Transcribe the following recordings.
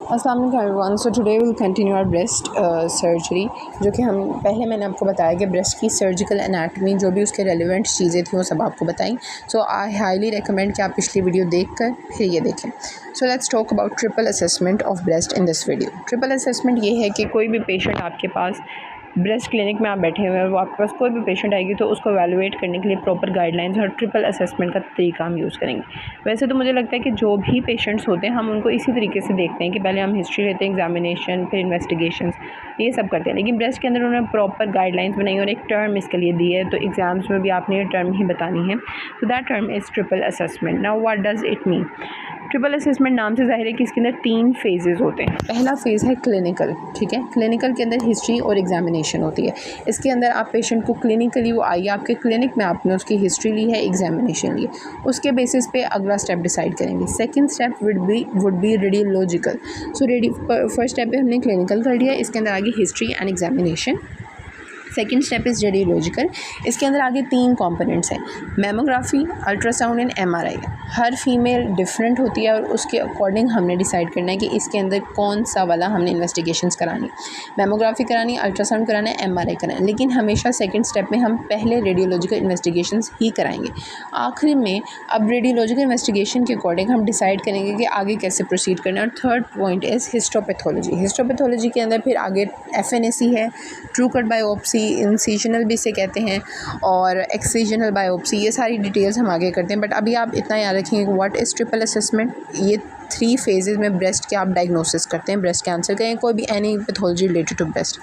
अस्सलाम वालेकुम everyone. So today will continue our breast surgery, जो कि हम पहले मैंने आपको बताया कि ब्रेस्ट की सर्जिकल एनाटमी जो भी उसके रेलिवेंट चीज़ें थी वो सब आपको बताई। सो आई हाईली रिकमेंड कि आप पिछली वीडियो देखकर फिर ये देखें। So let's talk about triple assessment of breast in this video. Triple assessment ये है कि कोई भी पेशेंट आपके पास ब्रेस्ट क्लिनिक में आप बैठे हुए हैं, वो आपके पास कोई भी पेशेंट आएगी तो उसको एवेलुएट करने के लिए प्रॉपर गाइडलाइंस और ट्रिपल असेसमेंट का तरीका हम यूज़ करेंगे। वैसे तो मुझे लगता है कि जो भी पेशेंट्स होते हैं हम उनको इसी तरीके से देखते हैं कि पहले हम हिस्ट्री लेते हैं, एग्जामिनेशन, फिर इन्वेस्टिगेशंस, ये सब करते हैं। लेकिन ब्रेस्ट के अंदर उन्होंने प्रॉपर गाइडलाइंस बनाई और एक टर्म इसके लिए दी है, तो एग्ज़ाम्स में भी आपने ये टर्म ही बतानी है। तो that term is triple assessment. Now what does it mean? Triple assessment नाम से ज़ाहिर है कि इसके अंदर 3 फेजेज़ होते हैं। पहला फ़ेज़ है क्लिनिकल, ठीक है। क्लिनिकल के अंदर हिस्ट्री और एग्जामिनेशन होती है। इसके अंदर आप पेशेंट को क्लिनिकली वो आई आपके क्लिनिक में, आपने उसकी हिस्ट्री ली है, एग्जामिनेशन ली, उसके बेसिस पे अगला स्टेप डिसाइड करेंगे। Second step would be radiological. First step पे हमने क्लिनिकल कर लिया, इसके अंदर आगे history and examination. Second step is radiological. इसके अंदर आगे 3 कंपोनेंट्स हैं, mammography, ultrasound and MRI. Her female different होती है और उसके अकॉर्डिंग हमने डिसाइड करना है कि इसके अंदर कौन सा वाला हमने इन्वेस्टिगेशंस करानी, मेमोग्राफी करानी, अल्ट्रासाउंड कराना है, एमआरआई कराना है। लेकिन हमेशा सेकेंड स्टेप में हम पहले रेडियोलॉजिकल इन्वेस्टिगेशंस ही कराएंगे। आखिर में अब रेडियोलॉजिकल इन्वेस्टिगेशन के अकॉर्डिंग हम डिसाइड करेंगे कि आगे कैसे प्रोसीड करना है। और third point is histopathology. Histopathology के अंदर फिर आगे एफएनएसी है, ट्रू कट बायोप्सी, इंसिजनल भी इसे कहते हैं, और एक्सिजनल बायोप्सी, ये सारी डिटेल्स हम आगे करते हैं। बट अभी आप इतना याद रखेंगे व्हाट इज़ ट्रिपल असेसमेंट। ये 3 फेजेज़ में ब्रेस्ट के आप डायग्नोसिस करते हैं, ब्रेस्ट कैंसर का या कोई भी any pathology related to breast.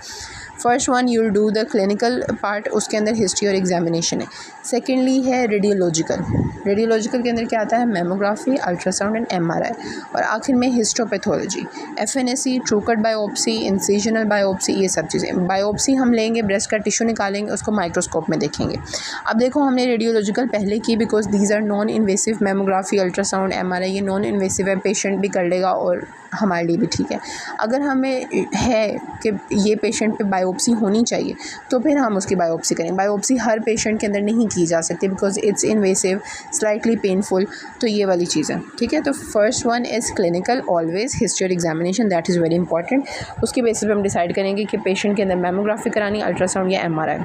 First one you will do the clinical part, उसके अंदर हिस्ट्री और एग्जामिनेशन है। सेकेंडली है रेडियोलॉजिकल। रेडियोलॉजिकल के अंदर क्या आता है? Mammography, ultrasound and MRI. और आखिर में histopathology, FNAC, true cut biopsy, incisional biopsy, ये सब चीज़ें। बायोप्सी हम लेंगे, ब्रेस्ट का टिश्यू निकालेंगे, उसको माइक्रोस्कोप में देखेंगे। अब देखो हमने रेडियोलॉजिकल पहले की because these are non invasive. Mammography, ultrasound, MRI ये नॉन इन्वेसिव है, पेशेंट भी कर लेगा और हमारे लिए भी ठीक है। अगर हमें है कि ये पेशेंट पे बायोप्सी होनी चाहिए तो फिर हम उसकी बायोप्सी करें। बायोप्सी हर पेशेंट के अंदर नहीं की जा सकती because it's invasive, slightly painful, तो ये वाली चीज़ है, ठीक है। तो first one is clinical, always history और examination, that is very important. उसके बेसिस पे हम डिसाइड करेंगे कि पेशेंट के अंदर मेमोग्राफी करानी, अल्ट्रासाउंड या एमआरआई।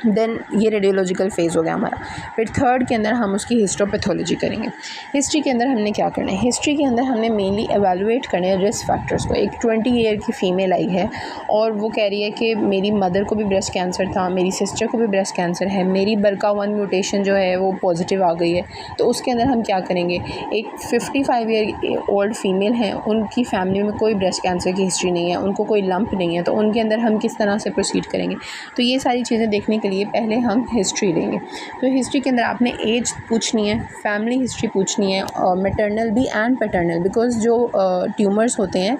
देन ये रेडियोलॉजिकल फेज़ हो गया हमारा। फिर थर्ड के अंदर हम उसकी हिस्टोपैथोलॉजी करेंगे। हिस्ट्री के अंदर हमने क्या करना है? हिस्ट्री के अंदर हमने मेनली एवेलुएट करने हैं रिस्क फैक्टर्स को। एक 20 ईयर की फ़ीमेल आई है और वो कह रही है कि मेरी मदर को भी ब्रेस्ट कैंसर था, मेरी सिस्टर को भी ब्रेस्ट कैंसर है, मेरी BRCA1 म्यूटेशन जो है वो पॉजिटिव आ गई है। तो उसके अंदर हम क्या करेंगे? एक 55 ईयर ओल्ड फीमेल हैं, उनकी फैमिली में कोई ब्रेस्ट कैंसर की हिस्ट्री नहीं है, उनको कोई लंप नहीं है, तो उनके अंदर हम किस तरह से प्रोसीड करेंगे? तो ये सारी चीज़ें देखने के लिए पहले हम हिस्ट्री लेंगे। तो हिस्ट्री के अंदर आपने एज पूछनी है, फैमिली हिस्ट्री पूछनी है, मैटरनल भी एंड पैटर्नल, बिकॉज जो ट्यूमर्स होते हैं,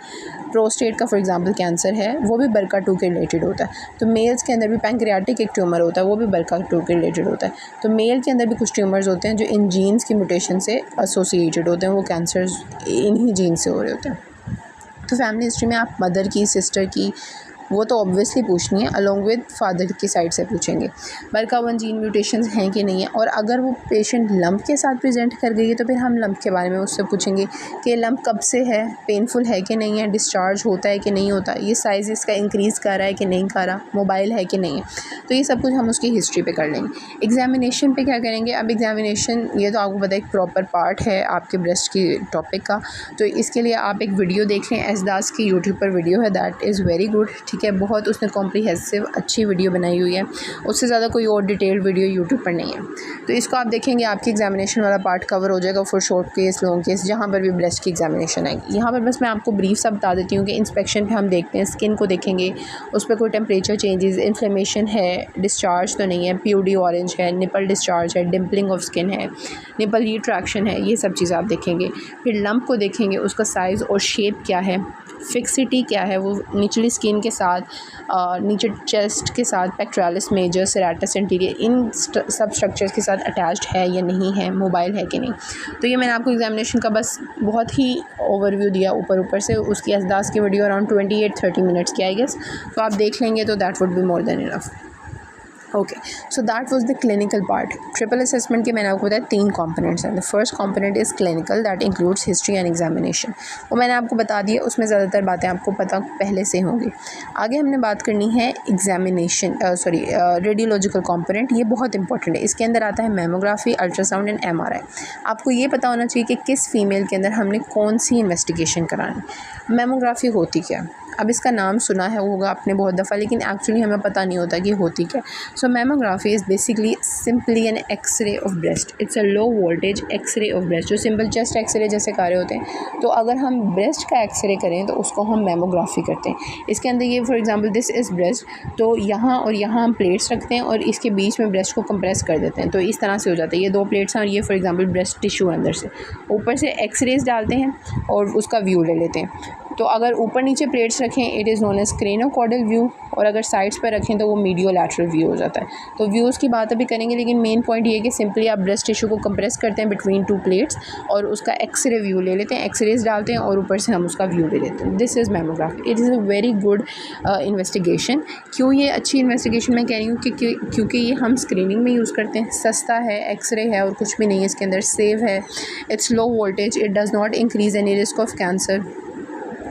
प्रोस्टेट का फॉर एग्जांपल कैंसर है, वो भी BRCA2 के रिलेटेड होता है। तो मेल्स के अंदर भी पैंक्रियाटिक एक ट्यूमर होता है, वो भी BRCA2 के रिलेटेड होता है। तो मेल के अंदर भी कुछ ट्यूमर्स होते हैं जो इन जीन्स की म्यूटेशन से एसोसिएटेड होते हैं, वो कैंसर्स इन्हीं जीन्स से हो रहे होते हैं। तो फैमिली हिस्ट्री में आप मदर की, सिस्टर की, वो तो ऑब्वियसली पूछनी है, अलोंग विद फादर की साइड से पूछेंगे BRCA1 जीन म्यूटेशंस हैं कि नहीं है। और अगर वो पेशेंट लंप के साथ प्रेजेंट कर गई है तो फिर हम लंप के बारे में उससे पूछेंगे कि लंप कब से है, पेनफुल है कि नहीं है, डिस्चार्ज होता है कि नहीं होता, ये साइज़ इसका इंक्रीज़ कर रहा है कि नहीं कर रहा, मोबाइल है कि नहीं है। तो ये सब कुछ हम उसकी हिस्ट्री पे कर लेंगे। एग्जामिनेशन पे क्या करेंगे? अब एग्जामिनेशन ये तो आपको पता है एक प्रॉपर पार्ट है आपके ब्रेस्ट की टॉपिक का, तो इसके लिए आप एक वीडियो देख लें, एसदास की यूट्यूब पर वीडियो है, दैट इज़ वेरी गुड, ठीक है। बहुत उसने कॉम्प्रिहेंसिव अच्छी वीडियो बनाई हुई है, उससे ज़्यादा कोई और डिटेल्ड वीडियो यूट्यूब पर नहीं है। तो इसको आप देखेंगे, आपकी एग्जामिनेशन वाला पार्ट कवर हो जाएगा for short case, long case, जहाँ पर भी ब्रेस्ट की एग्जामिनेशन आएगी। यहाँ पर बस मैं आपको ब्रीफ सा बता देती हूँ कि इंस्पेक्शन पे हम देखते हैं, स्किन को देखेंगे, उस पर कोई टेम्परेचर चेंजेस, इन्फ्लेमेशन है, डिस्चार्ज तो नहीं है, PUD ऑरेंज है, निपल डिस्चार्ज है, डिम्पलिंग ऑफ स्किन है, निपल रिट्रैक्शन है, ये सब चीज़ें आप देखेंगे। फिर लंप को देखेंगे, उसका साइज़ और शेप क्या है, फिक्सिटी क्या है, वो निचली स्किन के साथ, नीचे चेस्ट के साथ, पेक्ट्रालिस मेजर, सेरेटस एंटीरियर, इन सब स्ट्रक्चर्स के साथ अटैच्ड है या नहीं है, मोबाइल है कि नहीं। तो ये मैंने आपको एग्जामिनेशन का बस बहुत ही ओवरव्यू दिया ऊपर से। उसकी एसदास की वीडियो अराउंड 28-30 मिनट्स की आई गेस, तो आप देख लेंगे तो that would be more than enough. Okay, so that was the clinical part. Triple assessment के मैंने आपको बताया 3 कंपोनेंट्स हैं। The first component is clinical, that includes history and examination. वो मैंने आपको बता दिया, उसमें ज़्यादातर बातें आपको पता पहले से होंगी। आगे हमने बात करनी है एग्जामिनेशन रेडियोलॉजिकल कंपोनेंट। ये बहुत इंपॉर्टेंट है। इसके अंदर आता है मेमोग्राफी, अल्ट्रासाउंड एंड MRI। आपको ये पता होना चाहिए कि किस फीमेल के अंदर हमने कौन सी इन्वेस्टिगेशन करानी। मेमोग्राफी होती क्या है? अब इसका नाम सुना है होगा आपने बहुत दफ़ा, लेकिन एक्चुअली हमें पता नहीं होता कि होती क्या। So mammography is basically simply an x-ray of breast. It's a low voltage x-ray of breast, जो सिंपल चेस्ट एक्सरे जैसे कार्य होते हैं। तो अगर हम ब्रेस्ट का एक्सरे करें तो उसको हम मैमोग्राफी करते हैं। इसके अंदर ये for example this is breast, तो यहाँ और यहाँ हम प्लेट्स रखते हैं और इसके बीच में ब्रेस्ट को कंप्रेस कर देते हैं, तो इस तरह से हो जाता है। ये 2 प्लेट्स हैं और ये फॉर एग्जांपल ब्रेस्ट टिश्यू अंदर से ऊपर से एक्सरेज डालते हैं और उसका व्यू ले लेते हैं। तो अगर ऊपर नीचे प्लेट्स रखें it is known as craniocaudal view, और अगर साइड्स पर रखें तो वो मीडियो लैटरल व्यू हो जाता है। तो व्यूज़ की बात अभी करेंगे, लेकिन मेन पॉइंट ये है कि सिंपली आप ब्रेस्ट टिश्यू को कंप्रेस करते हैं बिटवीन 2 प्लेट्स और उसका एक्सरे व्यू ले लेते हैं, एक्सरेज डालते हैं और ऊपर से हम उसका व्यू ले लेते हैं। This is mammography. It is a very good investigation. क्यों ये अच्छी इन्वेस्टिगेशन मैं कह रही हूँ कि क्योंकि ये हम स्क्रीनिंग में यूज़ करते हैं, सस्ता है, एक्सरे है और कुछ भी नहीं है इसके अंदर, सेव है, it's low voltage, it does not increase any risk of cancer.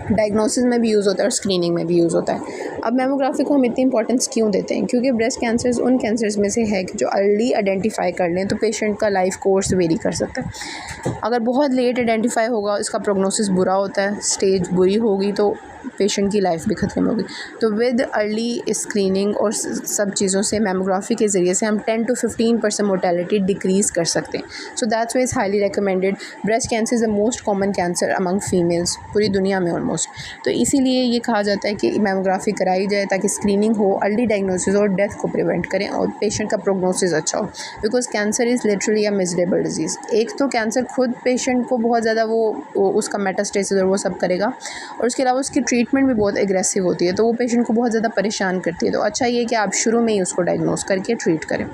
Diagnosis में भी यूज़ होता है और स्क्रीनिंग में भी यूज़ होता है। अब मैमोग्राफी को हम इतनी इंपॉर्टेंस क्यों देते हैं? क्योंकि ब्रेस्ट कैंसर्स उन कैंसर्स में से है कि जो अर्ली आइडेंटिफाई कर लें तो पेशेंट का लाइफ कोर्स वेरी कर सकता है। अगर बहुत लेट आइडेंटिफाई होगा, इसका प्रोग्नोसिस बुरा होता है, स्टेज बुरी होगी तो पेशेंट की लाइफ भी खतरे में होगी। तो विद अर्ली स्क्रीनिंग और सब चीज़ों से मैमोग्राफी के ज़रिए से हम 10 to 15% मोर्टेलिटी डिक्रीज़ कर सकते हैं। So that's why is highly recommended. Breast cancer is the most common cancer among females पूरी दुनिया में ऑलमोस्ट। तो इसीलिए ये कहा जाता है कि मैमोग्राफी कराई जाए ताकि स्क्रीनिंग हो, अर्ली डायग्नोसिस और डेथ को प्रिवेंट करें और पेशेंट का प्रोग्नोसिस अच्छा हो। Because cancer is literally a miserable disease. एक तो कैंसर खुद पेशेंट को बहुत ज़्यादा वो उसका मेटास्टेसिस और वो सब करेगा, और उसके अलावा उसकी ट्रीटमेंट भी बहुत एग्रेसिव होती है, तो वो पेशेंट को बहुत ज़्यादा परेशान करती है। तो अच्छा ये कि आप शुरू में ही उसको डायग्नोस करके ट्रीट करें।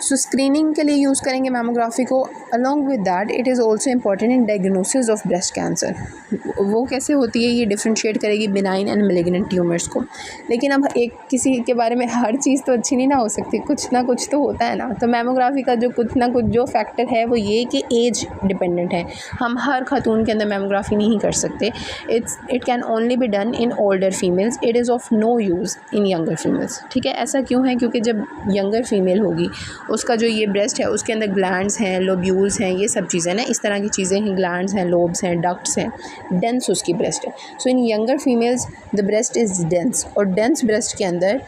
सो स्क्रीनिंग के लिए यूज़ करेंगे मैमोग्राफी को। Along with that it is also important in diagnosis of breast cancer. वो कैसे होती है, ये डिफ्रेंशिएट करेगी बिनाइन एंड मेलिग्नेंट ट्यूमर्स को। लेकिन अब एक किसी के बारे में हर चीज़ तो अच्छी नहीं ना हो सकती, कुछ ना कुछ तो होता है ना। तो मैमोग्राफी का जो कुछ ना कुछ जो फैक्टर है वो ये कि एज डिपेंडेंट है। हम हर खातून के अंदर मैमोग्राफी नहीं कर सकते। It can only be done in older females. It is of no use in younger females. ठीक है, ऐसा क्यों है? क्योंकि जब यंगर फीमेल होगी उसका जो ये ब्रेस्ट है उसके अंदर ग्लैंड्स हैं, लोब्यूल्स हैं, ये सब चीज़ें ना, इस तरह की चीज़ें हैं, ग्लैंड्स हैं, लोब्स हैं, डक्ट्स हैं, डेंस उसकी ब्रेस्ट है। So in younger females the breast is dense, और डेंस ब्रेस्ट के अंदर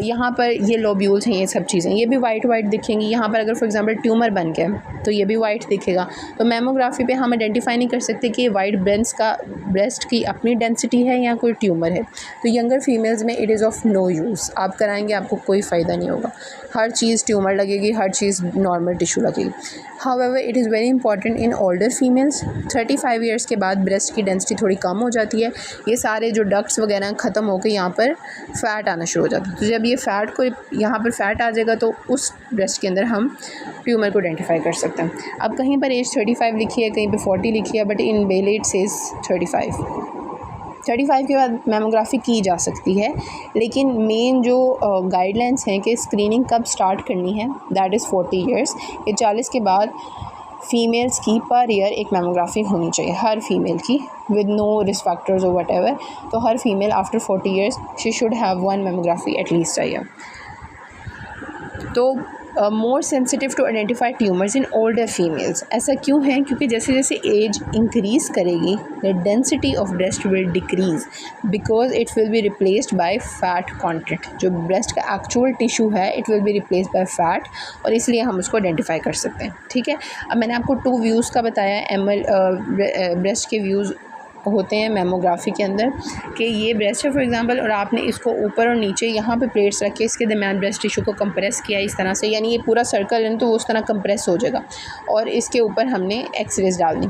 यहाँ पर ये लोब्यूल्स हैं, ये सब चीज़ें, ये भी वाइट वाइट दिखेंगी। यहाँ पर अगर फॉर एग्जांपल ट्यूमर बन गया तो ये भी वाइट दिखेगा। तो मैमोग्राफी पे हम आइडेंटिफाई नहीं कर सकते कि वाइट ब्रेस्ट की अपनी डेंसिटी है या कोई ट्यूमर है। तो यंगर फीमेल्स में it is of no use. आप कराएंगे आपको कोई फ़ायदा नहीं होगा, हर चीज़ ट्यूमर लगेगी, हर चीज़ नॉर्मल टिश्यू लगेगी। However it is very important in older females. 35 years के बाद ब्रेस्ट की डेंसिटी थोड़ी कम हो जाती है, ये सारे जो डक्ट्स वगैरह ख़त्म होकर यहाँ पर फ़ैट आना शुरू हो जाता है। तो जब ये फ़ैट को यहाँ पर फ़ैट आ जाएगा तो उस ब्रेस्ट के अंदर हम ट्यूमर को आइडेंटिफाई कर सकते हैं। अब कहीं पर एज 35 लिखी है, कहीं पर 40 लिखी है, बट इन बेले इट सेज 35 के बाद मैमोग्राफी की जा सकती है। लेकिन मेन जो गाइडलाइंस हैं कि स्क्रीनिंग कब स्टार्ट करनी है, दैट इज़ 40 ईयर्स। ये 40 के बाद फ़ीमेल्स की पर ईयर एक मैमोग्राफी होनी चाहिए, हर फीमेल की, विद नो रिस्क फैक्टर्स और वट। तो हर female after 40 years she should have 1 mammography at least a year. तो more sensitive to identify tumours in older females. ऐसा क्यों है? क्योंकि जैसे जैसे एज इंक्रीज़ करेगी the density of breast will decrease because it will be replaced by fat content. जो breast का एक्चुअल टिश्यू है it will be replaced by fat, और इसलिए हम उसको आइडेंटिफाई कर सकते हैं। ठीक है, अब मैंने आपको 2 व्यूज़ का बताया, ब्रेस्ट के व्यूज़ होते हैं मैमोग्राफी के अंदर कि ये ब्रेस्ट है फॉर एग्जांपल, और आपने इसको ऊपर और नीचे यहाँ पे प्लेट्स रख के इसके दरमियान ब्रेस्ट टिश्यू को कंप्रेस किया इस तरह से, यानी ये पूरा सर्कल है तो उस तरह कंप्रेस हो जाएगा, और इसके ऊपर हमने एक्सरेज डालनी।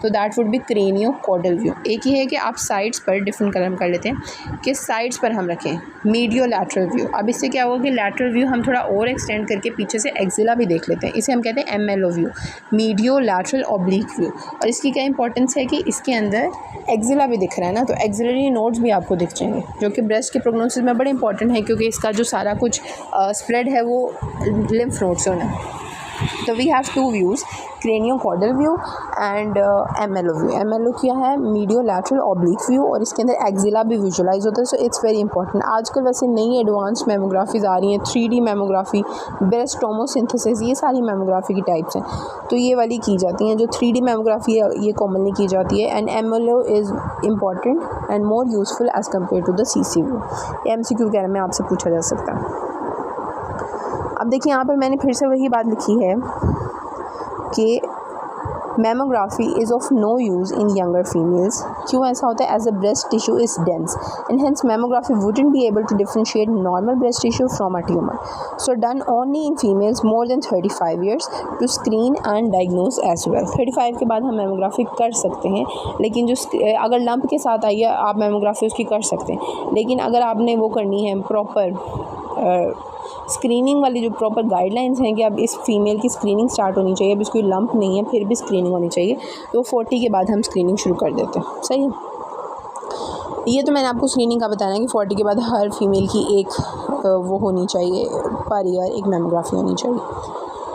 तो दैट वुड बी क्रेनियोकॉर्डल व्यू। एक ही है कि आप साइड्स पर डिफरेंट कलर कर लेते हैं, किस साइड्स पर हम रखें, मीडियो लैटरल व्यू। अब इससे क्या होगा कि लैटरल व्यू हम थोड़ा और एक्सटेंड करके पीछे से एक्सिला भी देख लेते हैं, इसे हम कहते हैं MLO व्यू, मीडियो लैटरल ऑब्लिक व्यू। और इसकी क्या इंपॉर्टेंस है कि इसके अंदर एक्जिला भी दिख रहा है ना, तो एक्जिलरी नोड्स भी आपको दिख जाएंगे, जो कि ब्रेस्ट के प्रोग्नोसिस में बड़े इंपॉर्टेंट है, क्योंकि इसका जो सारा कुछ स्प्रेड है वो लिम्फ नोड से होना है। तो we have two views, craniocaudal view and MLO view. MLO क्या है, मीडियो लैटरल ऑब्लिक व्यू, और इसके अंदर एक्जिला भी विजुअलाइज होता है। So it's very important. आजकल वैसे नई एडवांस्ड मेमोग्राफीज आ रही हैं, 3D मेमोग्राफी, ब्रेस्ट टोमोसिंथेसिस, ये सारी मेमोग्राफी की टाइप्स हैं, तो ये वाली की जाती हैं। जो 3D मेमोग्राफी है ये कॉमनली की जाती है, and MLO is important and more useful as compare to the CC view. MCQ वगैरह में आपसे पूछा जा सकता है। अब देखिए यहाँ पर मैंने फिर से वही बात लिखी है कि mammography is of no use in younger females. क्यों ऐसा होता है? As a breast tissue is dense and hence mammography wouldn't be able to differentiate normal breast tissue from a tumour, so done only in females more than 35 years to screen and diagnose as well. 35 के बाद हम mammography कर सकते हैं, लेकिन जो अगर lump के साथ आई है आप मैमोग्राफी उसकी कर सकते हैं, लेकिन अगर आपने वो करनी है प्रॉपर स्क्रीनिंग वाली जो प्रॉपर गाइडलाइंस हैं कि अब इस फीमेल की स्क्रीनिंग स्टार्ट होनी चाहिए, अब इसको लंप नहीं है फिर भी स्क्रीनिंग होनी चाहिए, तो 40 के बाद हम स्क्रीनिंग शुरू कर देते हैं। सही है, ये तो मैंने आपको स्क्रीनिंग का बताना है कि 40 के बाद हर फीमेल की एक वो होनी चाहिए, पर ईयर एक मैमोग्राफी होनी चाहिए।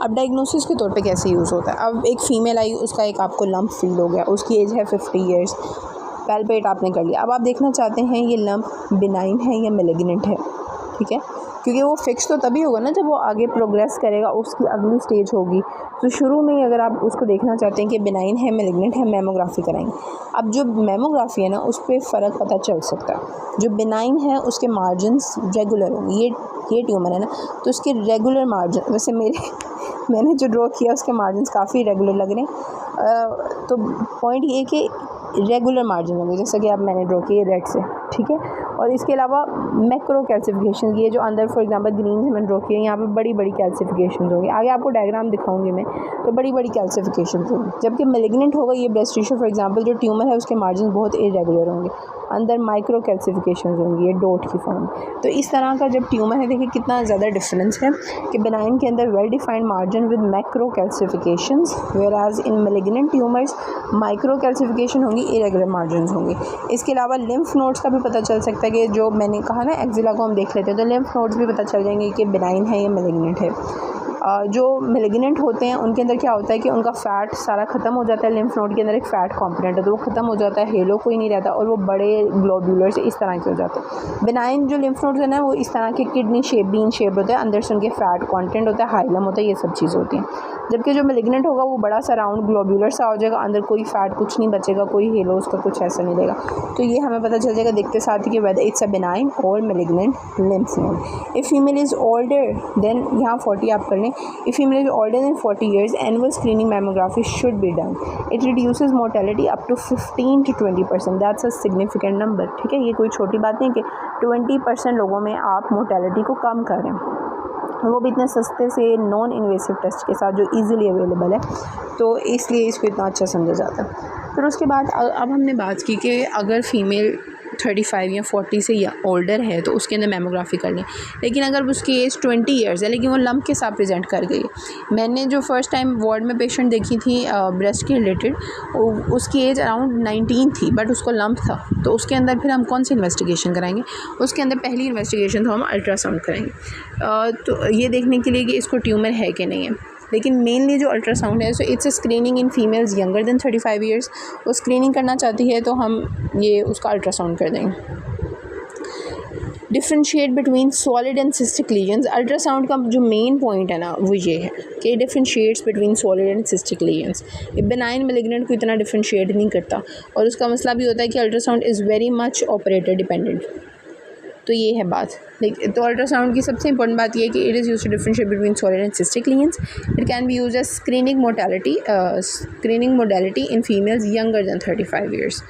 अब डायग्नोसिस के तौर पे कैसे यूज़ होता है? अब एक फ़ीमेल आई, उसका एक आपको लंप फील हो गया, उसकी एज है 50 ईयर्स, पैल्पेट आपने कर लिया। अब आप देखना चाहते हैं ये लंप बिनाइन है या मेलिग्नेंट है, ठीक है, क्योंकि वो फिक्स तो तभी होगा ना जब वो आगे प्रोग्रेस करेगा, उसकी अगली स्टेज होगी। तो शुरू में ही अगर आप उसको देखना चाहते हैं कि बिनाइन है मेलिग्नेंट है, मैमोग्राफी कराएंगे। अब जो मैमोग्राफी है ना उस पर फ़र्क पता चल सकता है। जो बिनाइन है उसके मार्जिन्स रेगुलर होंगे, ये ट्यूमर है ना तो उसके रेगुलर मार्जिन, वैसे मैंने जो ड्रॉ किया उसके मार्जिन्स काफ़ी रेगुलर लग रहे हैं, तो पॉइंट ये कि रेगुलर मार्जिन होंगे, जैसा कि अब मैंने ड्रॉ किए रेड से, ठीक है। और इसके अलावा मैक्रो कैल्सिफिकेशन, ये जो अंदर फॉर एग्जांपल ग्रीन से मैंने ड्रॉ किए, यहाँ पे बड़ी बड़ी कैल्सिफिकेशन होंगी, आगे आपको डायग्राम दिखाऊंगी मैं, तो बड़ी बड़ी कैल्सिफिकेशन होंगी। जबकि मेलिग्नेंट होगा ये ब्रेस्ट टिश्यू फॉर एग्जांपल, जो ट्यूमर है उसके मार्जिन बहुत इरेगुलर होंगे, अंदर माइक्रो कैल्सिफिकेशन होंगी, ये डॉट की फॉर्म। तो इस तरह का जब ट्यूमर है, देखिए कितना ज़्यादा डिफरेंस है कि बिनाइन के अंदर well defined margin with macro calcifications, whereas in malignant tumours micro calcification होंगी, इरेगुलर मार्जिन होंगे। इसके अलावा लिम्फ नोड्स का भी पता चल सकता है कि जो मैंने कहा ना एक्जिला को हम देख लेते हैं, तो लिम्फ नोड्स भी पता चल जाएंगे कि बिनाइन है या मेलिग्नेंट है। जो मेलिग्नेंट होते हैं उनके अंदर क्या होता है कि उनका फ़ैट सारा ख़त्म हो जाता है, लिम्फ नोड के अंदर एक फ़ैट कॉम्पोनेंट है तो वो ख़त्म हो जाता है, हेलो कोई नहीं रहता, और वो बड़े ग्लोब्यूलर से इस तरह के हो जाते हैं। बिनाइन जो लिम्फ नोड्स है ना वो इस तरह के किडनी शेप, बीन शेप होता है, अंदर से उनके फ़ैट कॉन्टेंट होता है, हाइलम होता है, ये सब चीज़ होती हैं। जबकि जो मेलिग्नेंट होगा वो बड़ा सा राउंड ग्लोब्यूलर सा हो जाएगा, अंदर कोई फ़ैट कुछ नहीं बचेगा, कोई हेलो उसका कुछ ऐसा नहीं रहेगा। तो ये हमें पता चल जाएगा देखते साथ ही कि वेदर इट्स अ बिनाइन और malignant lymph node. If female is older then, यहाँ 40 आप कर लें, if female is older than 40 years, annual screening mammography should be done. It reduces mortality up to 15 to 20%. That's a significant number. ठीक है, ये कोई छोटी बात नहीं कि 20% लोगों में आप मोर्टेलिटी को कम करें, वो भी इतने सस्ते से नॉन इन्वेसिव टेस्ट के साथ जो इजीली अवेलेबल है, तो इसलिए इसको इतना अच्छा समझा जाता है। फिर उसके बाद अब हमने बात की कि अगर फ़ीमेल 35 या 40 से या ओल्डर है तो उसके अंदर मैमोग्राफी कर लें, लेकिन अगर उसकी एज 20 ईयर्स है लेकिन वो लंप के साथ प्रेजेंट कर गई। मैंने जो फर्स्ट टाइम वार्ड में पेशेंट देखी थी ब्रेस्ट के रिलेटेड, उसकी एज अराउंड 19 थी बट उसको लंप था, तो उसके अंदर फिर हम कौन सी इन्वेस्टिगेशन कराएंगे? उसके अंदर पहली इन्वेस्टिगेशन तो हम अल्ट्रासाउंड कराएंगे, तो ये देखने के लिए कि इसको ट्यूमर है कि नहीं है। लेकिन मेनली जो अल्ट्रासाउंड है, so it's a screening in females younger than 35 years. वो स्क्रीनिंग करना चाहती है तो हम ये उसका अल्ट्रासाउंड कर देंगे। Differentiate between solid and cystic lesions, ultrasound का जो मेन पॉइंट है ना वो ये है कि differentiates between solid and cystic lesions. ये बेनाइन मेलिग्नेंट को इतना डिफ्रेंशिएट नहीं करता, और उसका मसला भी होता है कि ultrasound is very much operator dependent. तो ये है बात। तो अल्ट्रासाउंड की सबसे इंपॉर्टेंट बात ये है कि it is used to differentiate between solid and cystic lesions. It can be used as screening modality in females younger than 35 years.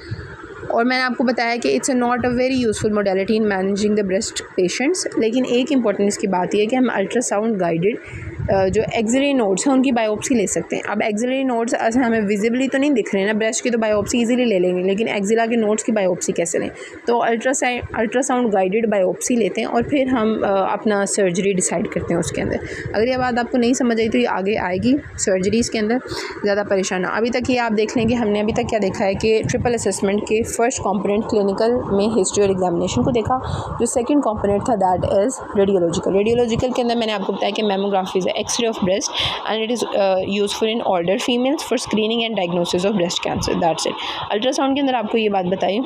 और मैंने आपको बताया कि it's not a very useful modality in managing the breast patients. लेकिन एक important इसकी बात यह है कि हम अल्ट्रासाउंड गाइडेड जो एक्सिलरी नोड्स हैं उनकी बायोप्सी ले सकते हैं। अब एक्सिलरी नोड्स हमें विजिबली तो नहीं दिख रहे हैं ना, ब्रेस्ट की तो बायोप्सी इजीली ले लेंगे, लेकिन एक्सिला के नोड्स की बायोप्सी कैसे लें? तो अल्ट्रासाउंड गाइडेड बायोप्सी लेते हैं और फिर हम अपना सर्जरी डिसाइड करते हैं उसके अंदर। अगर ये बात आपको नहीं समझ आई तो ये आगे आएगी सर्जरीज़ के अंदर, ज़्यादा परेशान। अभी तक ये आप देख लें कि हमने अभी तक क्या देखा है कि ट्रिपल असेसमेंट के फर्स्ट कंपोनेंट क्लिनिकल में हिस्ट्री और एग्जामिनेशन को देखा। जो सेकंड कंपोनेंट था दैट इज़ रेडियोलॉजिकल के अंदर मैंने आपको बताया कि mammography is x-ray of breast and it is useful in older females for screening and diagnosis of breast cancer, that's it. Ultrasound के अंदर आपको ये बात बताई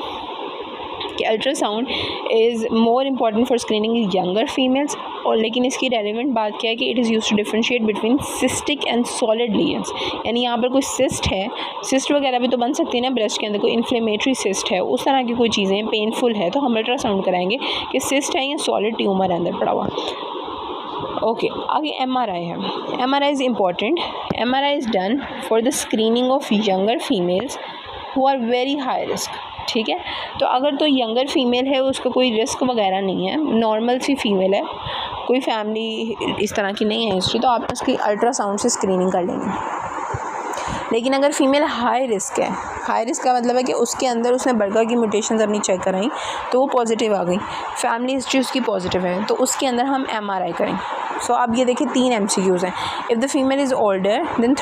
कि ultrasound is more important for screening younger females, और लेकिन इसकी रेलिवेंट बात क्या है कि it is use to differentiate between cystic and solid lesions. यानी यहाँ पर कोई सिस्ट है, सिस्ट वगैरह भी तो बन सकती है ना ब्रेस्ट के अंदर, कोई इन्फ्लेमेटरी सिस्ट है, उस तरह की कोई चीज़ें पेनफुल है तो हम अल्ट्रासाउंड कराएंगे कि सिस्ट है या सॉलिड ट्यूमर है अंदर पड़ा हुआ। ओके, आगे MRI है। MRI is important. MRI is done for the screening of younger females who are very high risk, ठीक है। तो अगर तो यंगर फीमेल है, उसका कोई रिस्क वगैरह नहीं है, नॉर्मल सी फीमेल है, कोई फैमिली इस तरह की नहीं है हिस्ट्री, तो आप उसकी अल्ट्रासाउंड से स्क्रीनिंग कर लेंगे। लेकिन अगर फीमेल हाई रिस्क है, हाई रिस्क का मतलब है कि उसके अंदर उसने बर्गर की म्यूटेशंस अपनी चेक कराई तो वो पॉजिटिव आ गई, फैमिली हिस्ट्री उसकी पॉजिटिव है, तो उसके अंदर हम MRI करेंगे। सो अब ये देखिए 3 MCQs हैं। If the female is older than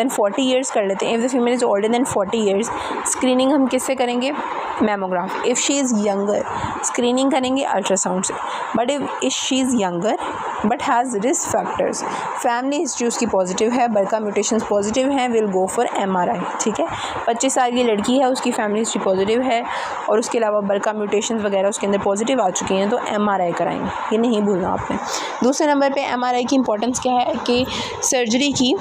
40 years कर लेते हैं। If the female is older than 40 years, screening हम किससे करेंगे? Mammograph. If she is younger, screening करेंगे अल्ट्रासाउंड से। But if she is younger but has risk factors, family history उसकी positive है, बर्का म्यूटेशंस पॉजिटिव हैं, विल गो फॉर MRI, ठीक है। 25 साल की लड़की है, उसकी फैमिली हिस्ट्री पॉजिटिव है और उसके अलावा बर्का म्यूटेशंस वगैरह उसके अंदर पॉजिटिव आ चुकी हैं, तो MRI कराएंगे, ये नहीं भूलना आपने। दूसरे नंबर पे MRI की इंपॉर्टेंस क्या है कि सर्जरी की,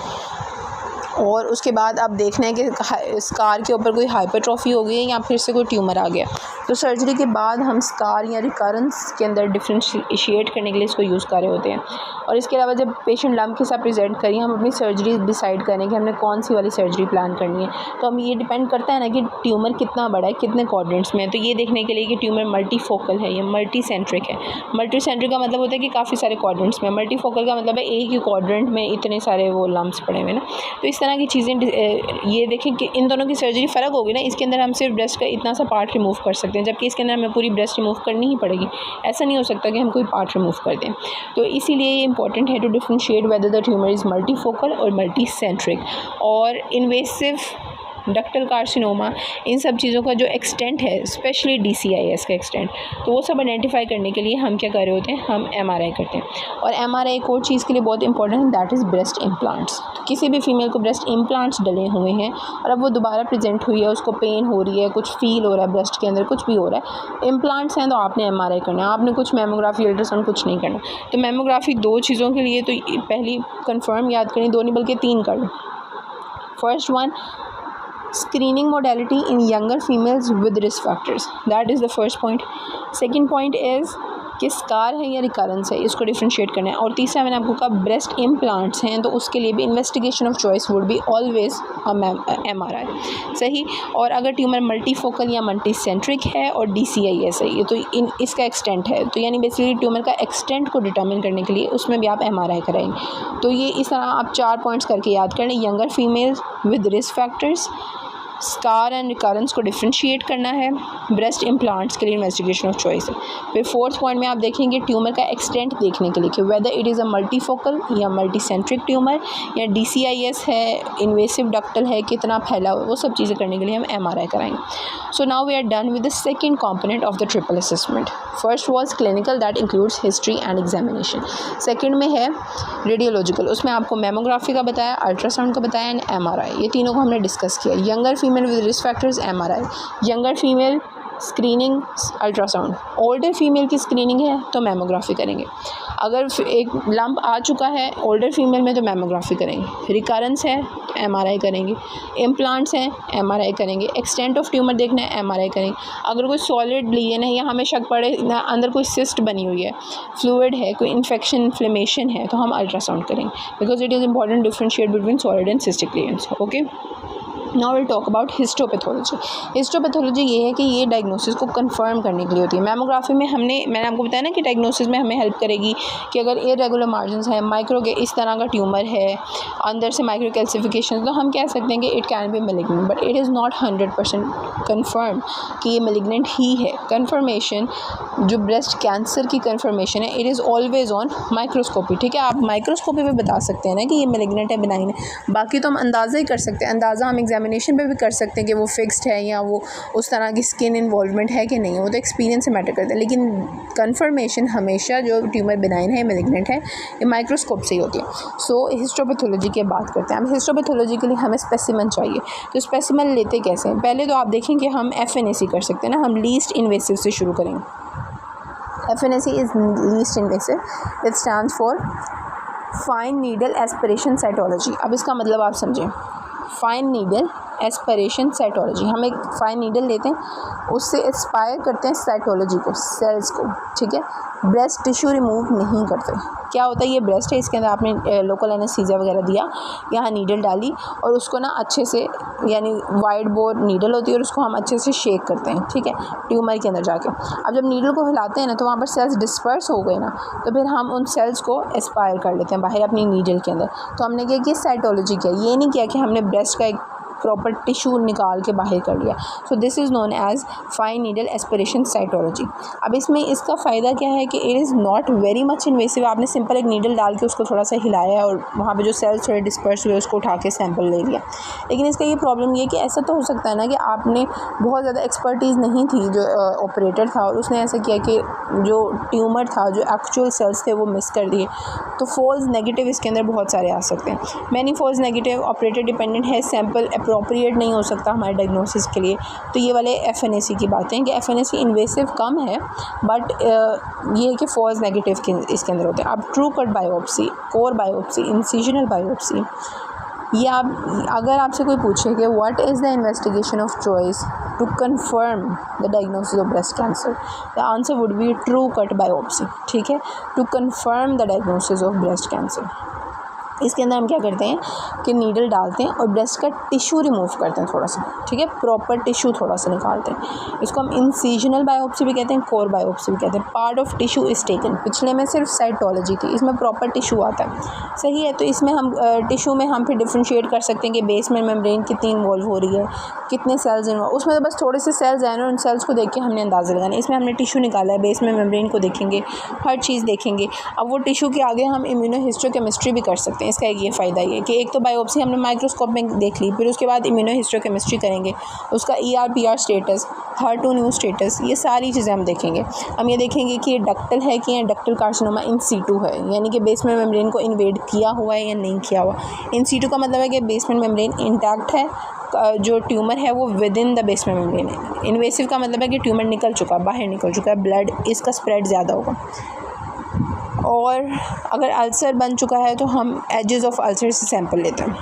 और उसके बाद आप देखना है कि स्कार के ऊपर कोई हाइपरट्रॉफी हो गई है या फिर से कोई ट्यूमर आ गया, तो सर्जरी के बाद हम स्कार या रिकरेंस के अंदर डिफ्रेंशिएट करने के लिए इसको यूज़ कर रहे होते हैं। और इसके अलावा जब पेशेंट लम्प के साथ प्रेजेंट करिए, हम अपनी सर्जरी डिसाइड करें कि हमने कौन सी वाली सर्जरी प्लान करनी है, तो हम ये डिपेंड करता है ना कि ट्यूमर कितना बड़ा है, कितने क्वाड्रेंट्स में है। तो ये देखने के लिए कि ट्यूमर मल्टीफोकल है या मल्टीसेंट्रिक है। मल्टीसेंट्रिक का मतलब होता है कि काफ़ी सारे क्वाड्रेंट्स में, मल्टीफोकल का मतलब है एक ही क्वाड्रेंट में इतने सारे वो लम्प्स पड़े हुए ना। तो इस तरह की चीज़ें ये देखें कि इन दोनों की सर्जरी फ़र्क होगी ना। इसके अंदर हम सिर्फ ब्रेस्ट का इतना सा पार्ट रिमूव कर सकते हैं, जबकि इसके अंदर हमें पूरी ब्रेस्ट रिमूव करनी ही पड़ेगी। ऐसा नहीं हो सकता कि हम कोई पार्ट रिमूव कर दें। तो इसीलिए ये इंपॉर्टेंट है to differentiate whether the tumour is multifocal और मल्टीसेंट्रिक। और इन्वेसिव डक्टल कार्सिनोमा, इन सब चीज़ों का जो एक्सटेंट है, स्पेशली DCIS का एक्सटेंट, तो वो सब आइडेंटिफाई करने के लिए हम क्या कर रहे होते हैं? हम MRI करते हैं। और MRI एक और चीज़ के लिए बहुत इंपॉर्टेंट है, दैट इज़ ब्रेस्ट इम्प्लांट्स। तो किसी भी फीमेल को ब्रेस्ट इम्प्लांट्स डले हुए हैं और अब वो दोबारा प्रेजेंट हुई है, उसको पेन हो रही है, कुछ फील हो रहा है ब्रेस्ट के अंदर, कुछ भी हो रहा है, इम्प्लांट्स हैं, तो आपने MRI करना है, आपने कुछ मैमोग्राफी अल्ट्रासाउंड कुछ नहीं करना। तो मैमोग्राफी 2 चीज़ों के लिए, तो पहली कंफर्म याद करें, 2 नहीं बल्कि 3 कर लो। First one, screening modality in younger females with risk factors, that is the first point. Second point is कि स्कार है या रिकरेंस है, इसको डिफ्रेंशिएट करना है। और तीसरा मैंने आपको कहा ब्रेस्ट इम्प्लांट्स हैं, तो उसके लिए भी investigation of choice would be always MRI, सही। और अगर ट्यूमर मल्टीफोकल या मल्टीसेंट्रिक है और DCIS है, ये तो इसका एक्सटेंट है, तो यानी बेसिकली ट्यूमर का एक्सटेंट को डिटर्मिन करने के लिए उसमें भी आप MRI कराएंगे। तो ये इस तरह आप 4 पॉइंट्स करके याद कर लें। Younger females with risk factors, scar and recurrence को डिफ्रेंशिएट करना है, ब्रेस्ट इम्प्लांट्स के लिए इन्वेस्टिगेशन ऑफ चॉइस है। फिर 4th पॉइंट में आप देखेंगे ट्यूमर का एक्सटेंट देखने के लिए कि whether it is a multifocal या मल्टीसेंट्रिक ट्यूमर या DCIS है, इन्वेसिव डक्टल है, कितना फैला हुआ, वो सब चीज़ें करने के लिए हम MRI कराएंगे। So now we are done with the second component of the triple assessment. First was clinical, that includes history and examination. Second में है रेडियोलॉजिकल, उसमें आपको मैमोग्राफी का बताया, अल्ट्रासाउंड का बताया एंड MRI, ये तीनों को हमने डिस्कस किया। Younger female with risk factors MRI, younger female screening ultrasound, older female की स्क्रीनिंग है तो मैमोग्राफी करेंगे। अगर एक लंप आ चुका है ओल्डर फीमेल में तो मैमोग्राफी करेंगे, रिकरेंस है तो MRI करेंगे, इम्प्लांट्स हैं MRI करेंगे, एक्सटेंट ऑफ ट्यूमर देखना है MRI करेंगे। अगर कोई सॉलिड लीजन है या हमें शक पड़े अंदर कोई सिस्ट बनी हुई है, फ्लूइड है, कोई इन्फेक्शन इन्फ्लेमेशन है, तो हम अल्ट्रासाउंड करेंगे, because it is important differentiate between solid and cystic lesions. Okay. Now will talk about histopathology. Histopathology ये है कि ये डायग्नोसिस को कंफर्म करने के लिए होती है। मैमोग्राफी में मैंने आपको बताया ना कि डायग्नोसिस में हमें हेल्प करेगी कि अगर इरेगुलर मार्जिन्स हैं, माइक्रो के इस तरह का ट्यूमर है, अंदर से माइक्रो कैल्सिफिकेशन, तो हम कह सकते हैं कि it can B malignant, but it is not 100% confirm कि ये मैलिग्नेंट ही है। कन्फर्मेशन जो ब्रेस्ट कैंसर की कन्फर्मेशन है, it is always on microscopy. ठीक है, आप माइक्रोस्कोपी में बता सकते हैं ना कि ये मैलिग्नेंट है, बिनाइन है। बाकी तो हम अंदाज़ा ही कर सकते हैं, अंदाज़ा हम एग्जामिनेशन पे भी कर सकते हैं कि वो फिक्स्ड है या वो उस तरह की स्किन इन्वॉल्वमेंट है कि नहीं है, वो तो एक्सपीरियंस से मैटर करता है। लेकिन कन्फर्मेशन हमेशा जो ट्यूमर बिनाइन है, मैलिग्नेंट है, ये माइक्रोस्कोप से ही होती है। सो हिस्टोपैथोलॉजी की बात करते हैं। अब हिस्टोपैथोलॉजी के लिए हमें स्पेसिमेन चाहिए, तो स्पेसिमेन लेते कैसे हैं? पहले तो आप देखें कि हम FNAC कर सकते हैं ना, हम लीस्ट इन्वेसिव से शुरू करेंगे। FNAC is least invasive, it stands for fine needle aspiration cytology. अब इसका मतलब आप समझें, फाइन नीडल एस्पिरेशन साइटोलॉजी, हम एक फाइन नीडल लेते हैं, उससे एस्पायर करते हैं साइटोलॉजी को, सेल्स को। ठीक है, ब्रेस्ट टिश्यू रिमूव नहीं करते। क्या होता है, ये ब्रेस्ट है, इसके अंदर आपने लोकल एनेस्थीसिया वगैरह दिया, यहाँ नीडल डाली और उसको ना अच्छे से, यानी वाइड बोर नीडल होती है और उसको हम अच्छे से शेक करते हैं। ठीक है, ट्यूमर के अंदर जाके अब जब नीडल को हिलाते हैं ना, तो वहाँ पर सेल्स डिस्पर्स हो गए ना, तो फिर हम उन सेल्स को एस्पायर कर लेते हैं बाहर अपनी नीडल के अंदर। तो हमने क्या किया, साइटोलॉजी किया। ये नहीं किया कि हमने ब्रेस्ट का एक प्रॉपर टिश्यू निकाल के बाहर कर लिया। So this is known as fine needle aspiration cytology. अब इसमें इसका फ़ायदा क्या है कि it is not very much invasive. आपने सिंपल एक नीडल डाल के उसको थोड़ा सा हिलाया और वहाँ पे जो सेल्स थोड़े डिस्पर्स हुए उसको उठा के सैंपल ले लिया। लेकिन इसका ये प्रॉब्लम ये कि ऐसा तो हो सकता है ना कि आपने बहुत ज़्यादा एक्सपर्टीज़ नहीं थी जो ऑपरेटर था, और उसने ऐसा किया कि जो ट्यूमर था, जो एक्चुअल सेल्स थे, वो मिस कर दिए। तो फॉल्स नेगेटिव इसके अंदर बहुत सारे आ सकते हैं। Many false negative operator dependent है, सैंपल अप्रोप्रिएट नहीं हो सकता हमारे डायग्नोसिस के लिए। तो ये वाले FNAC की बातें हैं कि FNAC इन्वेसिव कम है, बट ये है कि फॉल्स नेगेटिव के इसके अंदर होते हैं। अब true cut biopsy, core biopsy, incisional biopsy, ये आप अगर आपसे कोई पूछे कि what is the investigation of choice to confirm the diagnosis of breast cancer, the answer would be true cut biopsy. ठीक है, to confirm the diagnosis of breast cancer. इसके अंदर हम क्या करते हैं कि नीडल डालते हैं और ब्रेस्ट का टिश्यू रिमूव करते हैं थोड़ा सा। ठीक है, प्रॉपर टिश्यू थोड़ा सा निकालते हैं। इसको हम इंसिजनल बायोप्सी भी कहते हैं, कोर बायोप्सी भी कहते हैं। Part of tissue is taken. पिछले में सिर्फ साइटोलॉजी थी, इसमें प्रॉपर टिश्यू आता है। सही है, तो इसमें हम टिश्यू में हम फिर डिफ्रेंशिएट कर सकते हैं कि बेसमेंट मेम्ब्रेन कितनी इन्वॉल्व हो रही है, कितने सेल्स इन्वॉल्व, उसमें तो बस थोड़े से सेल्स आए ना, उन सेल्स को देख के हमने अंदाज़ा लगाना। इसमें हमने टिश्यू निकाला है, बेसमेंट मेम्ब्रेन को देखेंगे, हर चीज़ देखेंगे। अब वो टिश्यू के आगे हम इम्यूनोहिस्टोकेमिस्ट्री भी कर सकते हैं। इसका एक ये फ़ायदा ये कि एक तो बायोप्सी हमने माइक्रोस्कोप में देख ली, फिर उसके बाद इम्यूनोहिस्टोकेमिस्ट्री करेंगे, उसका ER-PR स्टेटस, HER2 स्टेटस, ये सारी चीज़ें हम देखेंगे। हम ये देखेंगे कि ये डक्टल है कि ये डक्टल कार्सिनोमा इन सीटू है, यानी कि बेसमेंट मेम्ब्रेन को इन्वेड किया हुआ है या नहीं किया हुआ। इन सीटू का मतलब है कि बेसमेंट मेम्ब्रेन इंटैक्ट है, जो ट्यूमर है वो with in the basement membrane है। इन्वेसिव का मतलब है कि ट्यूमर निकल चुका, बाहर निकल चुका है, ब्लड इसका स्प्रेड ज़्यादा होगा। और अगर अल्सर बन चुका है तो हम एजेस ऑफ अल्सर से सैंपल लेते हैं।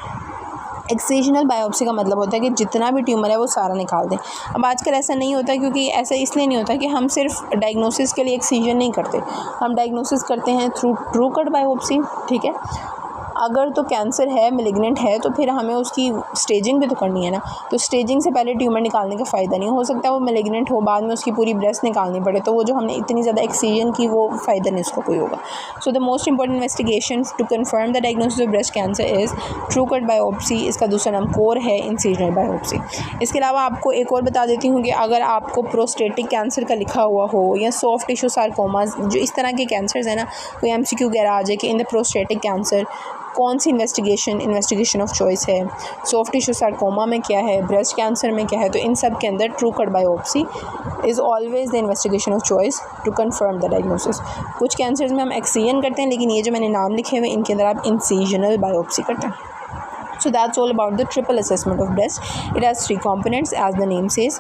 एक्सीजनल बायोप्सी का मतलब होता है कि जितना भी ट्यूमर है वो सारा निकाल दें। अब आजकल ऐसा नहीं होता, क्योंकि ऐसा इसलिए नहीं होता कि हम सिर्फ डायग्नोसिस के लिए एक्सीजन नहीं करते, हम डायग्नोसिस करते हैं थ्रू ट्रू कट बायोप्सी। ठीक है, अगर तो कैंसर है, मैलिग्नेंट है, तो फिर हमें उसकी स्टेजिंग भी तो करनी है ना। तो स्टेजिंग से पहले ट्यूमर निकालने का फ़ायदा नहीं हो सकता, वो मैलिग्नेंट हो, बाद में उसकी पूरी ब्रेस्ट निकालनी पड़े, तो वो जो हमने इतनी ज़्यादा एक्सीजन की, वो फ़ायदा नहीं उसको कोई होगा। So the most important investigation to confirm the diagnosis of breast cancer is true cut biopsy, इसका दूसरा नाम कोर है इंसिजनल बायोप्सी। इसके अलावा आपको एक और बता देती हूँ कि अगर आपको प्रोस्टेटिक कैंसर का लिखा हुआ हो या सॉफ्ट टिश्यू सार्कोमास, जो इस तरह के कैंसर्स हैं ना, कोई MCQ वगैरह आ जाए कि इन द प्रोस्टेटिक कैंसर कौन सी इन्वेस्टिगेशन ऑफ चॉइस है, सॉफ्ट टिश्यू सार्कोमा में क्या है, ब्रेस्ट कैंसर में क्या है, तो इन सब के अंदर true cut biopsy is always the investigation of choice to confirm the diagnosis. कुछ कैंसर्स में हम एक्सीजन करते हैं, लेकिन ये जो मैंने नाम लिखे हुए इनके अंदर आप इंसिजनल बायोप्सी करते हैं। So that's all about the triple assessment of breast. It has 3 components as the name says: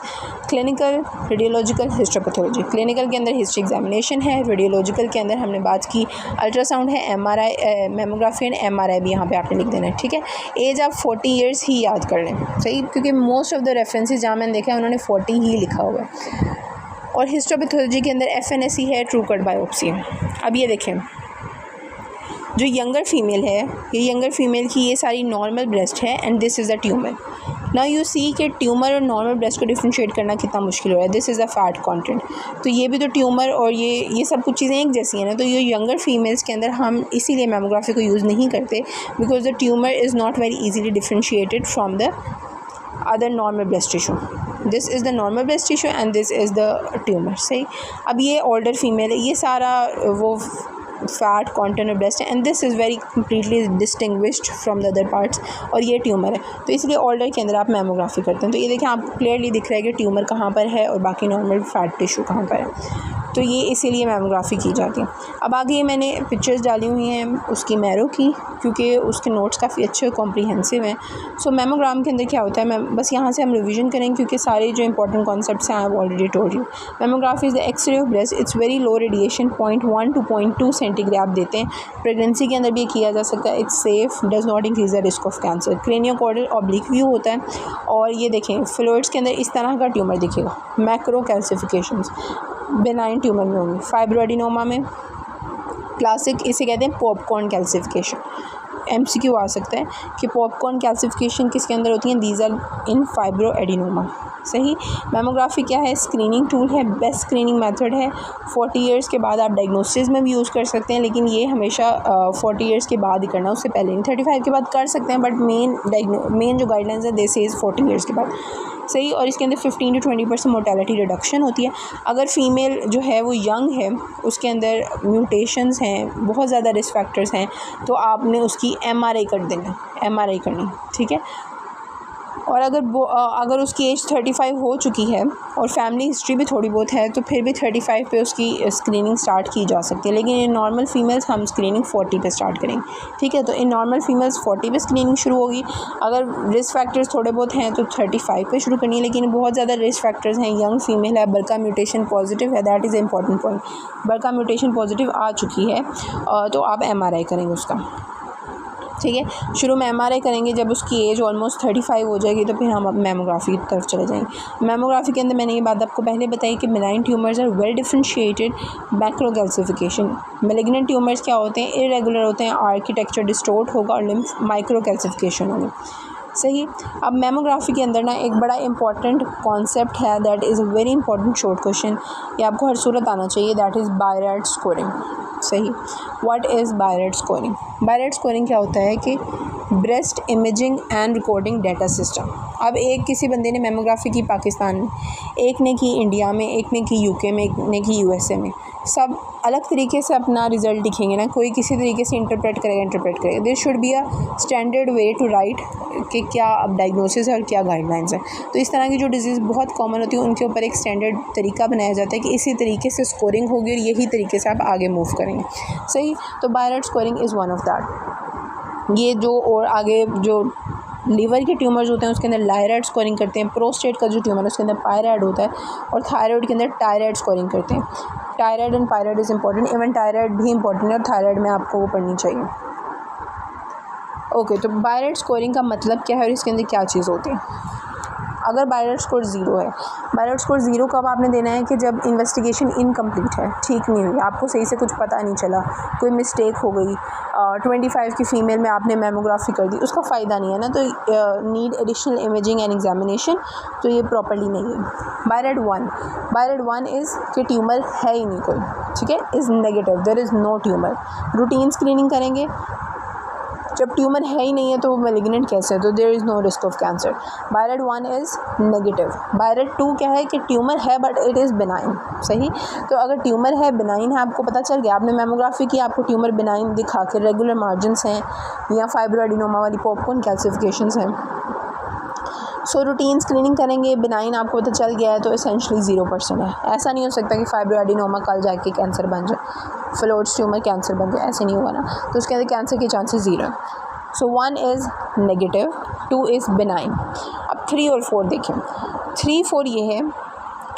clinical, radiological, histopathology. clinical के अंदर हिस्ट्री एग्जामिनेशन है, रेडियोलॉजिकल के अंदर हमने बात की अल्ट्रासाउंड है, MRI, मेमोग्राफी एंड MRI भी यहाँ पे आपने लिख देना है। ठीक है, एज आप 40 ईयर्स ही याद कर लें, सही, क्योंकि मोस्ट ऑफ द रेफरेंसेज जहाँ मैंने देखा है उन्होंने 40 ही लिखा हुआ है। और हिस्टोपैथोलॉजी के अंदर FNAC है, ट्रू कट बायोप्सी है। अब ये देखें, जो यंगर फीमेल है, ये यंगर फीमेल की ये सारी नॉर्मल ब्रेस्ट है and this is the tumour. Now you see कि ट्यूमर और नॉर्मल ब्रेस्ट को डिफ्रेंशिएट करना कितना मुश्किल हो रहा है। This is the fat content. तो ये भी तो ट्यूमर और ये सब कुछ चीज़ें एक जैसी हैं ना। तो ये यंगर फीमेल्स के अंदर हम इसीलिए मेमोग्राफी को यूज़ नहीं करते, because the tumour is not very easily differentiated from the other normal breast tissue. This is the normal breast tissue and this is the tumour. सही। अब ये ओल्डर फीमेल है, ये सारा वो फैट कंटेंट ऑफ ब्रेस्ट है and this is very completely distinguished from the other parts, और ये ट्यूमर है। तो इसलिए ओल्डर के अंदर आप मेमोग्राफी करते हैं। तो ये देखें, आपको क्लियरली दिख रहा है कि ट्यूमर कहाँ पर है और बाकी नॉर्मल फैट टिश्यू कहाँ पर है। तो ये इसीलिए मेमोग्राफी की जाती है। अब आगे ये मैंने पिक्चर्स डाली हुई हैं उसकी मैरो की, क्योंकि उसके नोट्स काफ़ी अच्छे और कॉम्प्रीहेंसिव हैं। सो मेमोग्राम के अंदर क्या होता है, मैं बस यहाँ से हम रिवीजन करें क्योंकि सारे जो इंपॉर्टेंट कॉन्सेप्ट्स हैं I have already told you. Mammography is the x-ray of breast, it's very low radiation, 0.1 to 0.2 centigraph देते हैं। प्रेगनेंसी के अंदर भी किया जा सकता है। It's safe, does not increase the risk of cancer. Craniocaudal oblique view होता है, और ये देखें फ्लूइड्स के अंदर इस तरह का ट्यूमर दिखेगा, मैक्रो कैल्सिफिकेशंस बेनाइन ट्यूमर में होंगी। फाइब्रोएडिनोमा में क्लासिक इसे कहते हैं पॉपकॉर्न कैल्सिफिकेशन। MCQ आ सकता है कि पॉपकॉर्न कैल्सिफिकेशन किसके अंदर होती हैं, दीज आर इन फाइब्रोएडिनोमा। सही। मेमोग्राफी क्या है, स्क्रीनिंग टूल है, बेस्ट स्क्रीनिंग मेथड है। 40 इयर्स के बाद आप डायग्नोसिस में भी यूज़ कर सकते हैं, लेकिन ये हमेशा 40 इयर्स के बाद ही करना, उससे पहले नहीं। 35 के बाद कर सकते हैं, बट मेन जो गाइडलाइंस है दिस इज़ 40 इयर्स के बाद। सही। और इसके अंदर 15 to 20% मोर्टेलिटी रिडक्शन होती है। अगर फीमेल जो है वो यंग है, उसके अंदर म्यूटेशंस हैं, बहुत ज़्यादा रिस्क फैक्टर्स हैं, तो आपने उसकी MRI कर देना, MRI करनी, ठीक है। और अगर उसकी एज 35 हो चुकी है और फैमिली हिस्ट्री भी थोड़ी बहुत है, तो फिर भी 35 पे उसकी स्क्रीनिंग स्टार्ट की जा सकती है। लेकिन इन नॉर्मल फीमेल्स हम स्क्रीनिंग 40 पे स्टार्ट करेंगे, ठीक है। तो इन नॉर्मल फीमेल्स 40 पे स्क्रीनिंग शुरू होगी। अगर रिस्क फैक्टर्स थोड़े बहुत हैं तो 35 पे शुरू करनी है, लेकिन बहुत ज़्यादा रिस्क फैक्टर्स हैं, यंग फीमेल है, बरका म्यूटेशन पॉजिटिव है, दैट इज़ इंपॉर्टेंट पॉइंट। बरका म्यूटेशन पॉजिटिव आ चुकी है तो आप MRI करेंगे उसका, ठीक है। शुरू में MRI करेंगे, जब उसकी एज ऑलमोस्ट 35 हो जाएगी तो फिर हम अब मेमोग्राफी की तरफ चले जाएंगे। मेमोग्राफी के अंदर मैंने ये बात आपको पहले बताई कि benign tumours are well differentiated macro calcification. Malignant tumours क्या होते हैं, इरेगुलर होते हैं, आर्किटेक्चर डिस्टोर्ट होगा और लिम्फ माइक्रो कैल्सिफिकेशन होगी। सही। अब मेमोग्राफी के अंदर ना एक बड़ा इंपॉर्टेंट कॉन्सेप्ट है, that is a very important short question, ये आपको हर सूरत आना चाहिए, दैट इज़ बायरेट स्कोरिंग। सही। What is BIRADS scoring? BIRADS scoring क्या होता है कि breast imaging and recording data system. अब एक किसी बंदे ने मेमोग्राफी की पाकिस्तान में, एक ने की इंडिया में, एक ने की UK में, एक ने की USA में, सब अलग तरीके से अपना रिज़ल्ट लिखेंगे ना, कोई किसी तरीके से इंटरप्रेट करेगा। There should be a standard way to write कि क्या अब डायग्नोसिस है और क्या गाइडलाइंस है। तो इस तरह की जो डिजीज़ बहुत कॉमन होती है उनके ऊपर एक स्टैंडर्ड तरीका बनाया जाता है कि इसी तरीके से स्कोरिंग होगी और यही तरीके से आप आगे मूव करेंगे। सही। तो BIRADS scoring is one of that. ये जो और आगे जो लीवर के ट्यूमर्स होते हैं उसके अंदर लायराइड स्कोरिंग करते हैं। प्रोस्टेट का जो ट्यूमर है उसके अंदर पायराइड होता है, और थायराइड के अंदर टायराइड स्कोरिंग करते हैं। TIRADS and PIRADS is important, even TIRADS भी इंपॉर्टेंट है, और थायराइड में आपको वो पढ़नी चाहिए। ओके। तो बायरेट स्कोरिंग का मतलब क्या है और इसके अंदर क्या चीज़ होती है? अगर बायरेट स्कोर 0 है, बायरेट स्कोर 0 कब आपने देना है कि जब इन्वेस्टिगेशन इनकम्प्लीट है, ठीक नहीं हुई, आपको सही से कुछ पता नहीं चला, कोई मिस्टेक हो गई, 25 की फ़ीमेल में आपने मेमोग्राफी कर दी, उसका फ़ायदा नहीं है ना, तो need additional imaging and examination, तो ये प्रॉपर्ली नहीं है। बायरेट 1 इज़ कि ट्यूमर है ही नहीं कोई, ठीक है, is negative, there is no tumour. Routine screening करेंगे, जब ट्यूमर है ही नहीं है तो वो मैलिग्नेंट कैसे है, तो there is no risk of cancer. BIRADS 1 is negative. BIRADS 2 क्या है कि ट्यूमर है बट इट इज़ बिनाइन। सही। तो अगर ट्यूमर है, बिनाइन है, आपको पता चल गया, आपने मेमोग्राफी की, आपको ट्यूमर बिनाइन दिखा के रेगुलर मार्जिनस हैं या फाइब्रोएडिनोमा वाली पॉपकॉर्न कैल्सिफिकेशंस हैं, सो रूटीन स्क्रीनिंग करेंगे, बिनाइन आपको पता चल गया है, तो एसेंशली 0% है। ऐसा नहीं हो सकता कि फाइब्रोएडिनोमा कल जाके कैंसर बन जाए, फ्लोट्स ट्यूमर कैंसर बन जाए, ऐसे नहीं होगा ना, तो उसके अंदर कैंसर के चांसेस 0 है। सो 1 इज़ नेगेटिव, 2 इज़ बिनाइन। अब 3 और 4 देखें। 3, 4 ये है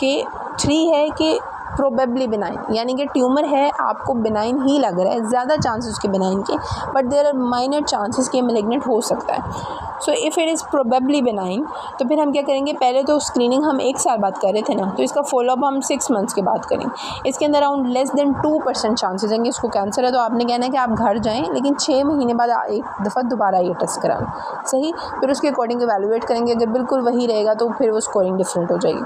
कि 3 है कि प्रोबेबली बिनाइन, यानी कि ट्यूमर है, आपको बिनाइन ही लग रहा है, ज़्यादा चांसेस उसके बिनाइन के, but there are minor chances कि मैलिग्नेंट हो सकता है। So if it is probably benign, तो फिर हम क्या करेंगे, पहले तो स्क्रीनिंग हम 1 साल बाद कर रहे थे ना, तो इसका फॉलोअप हम 6 मंथ्स के बाद करेंगे। इसके अंदर अराउंड लेस देन 2% चांसेस हैं कि इसको कैंसर है, तो आपने कहना है कि आप घर जाएँ, लेकिन 6 महीने बाद एक दफ़ा दोबारा ये टेस्ट कराएं, सही। फिर उसके अकॉर्डिंग एवेलुएट करेंगे, अगर बिल्कुल वही रहेगा तो फिर वो स्कोरिंग डिफरेंट हो जाएगी।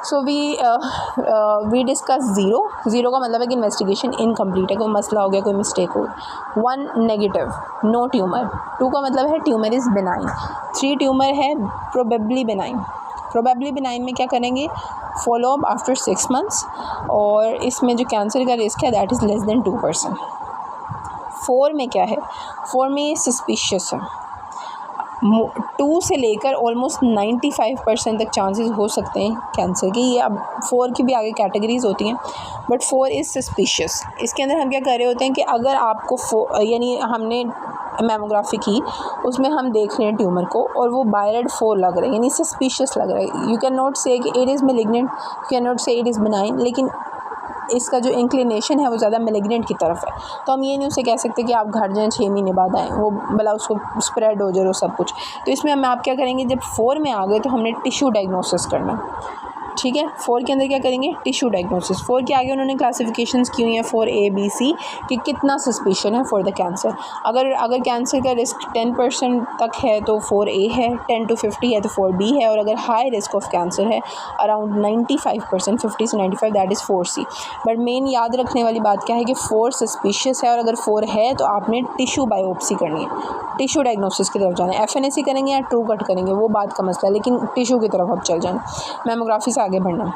सो वी डिस्कस ज़ीरो का मतलब है कि इन्वेस्टिगेशन इनकम्प्लीट है, कोई मसला हो गया, कोई मिस्टेक हो गई। 1 नेगेटिव, नो ट्यूमर। 2 का मतलब है ट्यूमर इज़ बिनाइन। 3 ट्यूमर है, प्रोबेबली बिनाइन। प्रोबेबली बिनाइन में क्या करेंगे, फॉलोअप आफ्टर 6 मंथ्स, और इसमें जो कैंसर का रिस्क है दैट इज़ लेस देन 2%। 4 में क्या है, 4 में ये सस्पिशियस है। 2 से लेकर ऑलमोस्ट 95% तक चांसेस हो सकते हैं कैंसर के। ये अब 4 की भी आगे कैटेगरीज होती हैं, बट 4 इज़ सस्पिशियस। इसके अंदर हम क्या कर रहे होते हैं कि अगर आपको यानी हमने मैमोग्राफी की, उसमें हम देख रहे हैं ट्यूमर को और वो बायरेड 4 लग रहा है, यानी सस्पिशियस लग रहा है। यू कैन नॉट से कि it is malignant, you can not से इट इज़ बिनाइन, लेकिन इसका जो इंक्लिनेशन है वो ज़्यादा मैलिग्नेंट की तरफ है। तो हम ये नहीं उसे कह सकते कि आप घर जाएँ 6 महीने बाद आएँ, वो भला उसको स्प्रेड हो जाए वो सब कुछ। तो इसमें हम आप क्या करेंगे, जब 4 में आ गए तो हमने टिश्यू डायग्नोसिस करना, ठीक है। 4 के अंदर क्या करेंगे, टिश्यू डायग्नोसिस। 4 के आगे उन्होंने क्लासिफिकेशंस की हुई हैं 4A B C कि कितना सस्पिशन है फॉर द कैंसर। अगर कैंसर का रिस्क 10% तक है तो 4A है, 10 to 50 है तो 4B है, और अगर हाई रिस्क ऑफ कैंसर है अराउंड 95%, 50 से 95, that is 4C। But main याद रखने वाली बात क्या है कि 4 सस्पिशियस है, और अगर 4 है तो आपने टिश्यू बायोप्सी करनी है, टिश्यू डायग्नोसिस की तरफ जाना है। FNAC करेंगे या ट्रू कट करेंगे वो बात का मसला है, लेकिन टिश्यू की तरफ अब चल जाना, मैमोग्राफी से आगे बढ़ना।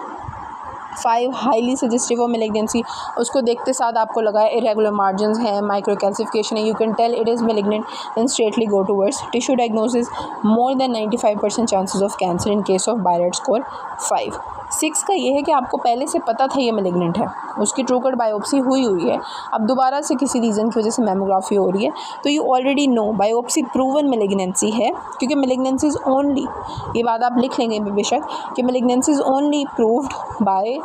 5 हाईली सजेस्टिव ऑफ मैलिग्नेंसी, उसको देखते साथ आपको लगा है इरेगुलर मार्जिन्स हैं, माइक्रो कैल्सिफिकेशन है, you can tell it is malignant, then straightly go towards tissue diagnosis. More than 95% chances of cancer in case of BIRADS score 5। 6 का ये है कि आपको पहले से पता था ये मैलिग्नेंट है, उसकी ट्रू कट बायोप्सी हुई है, अब दोबारा से किसी रीज़न की वजह से मैमोग्राफी हो रही है, तो you already know biopsy proven malignancy है, क्योंकि मैलिग्नेंसी इज़ ओनली, ये बात आप लिख लेंगे बेशक कि malignancy is only proved bye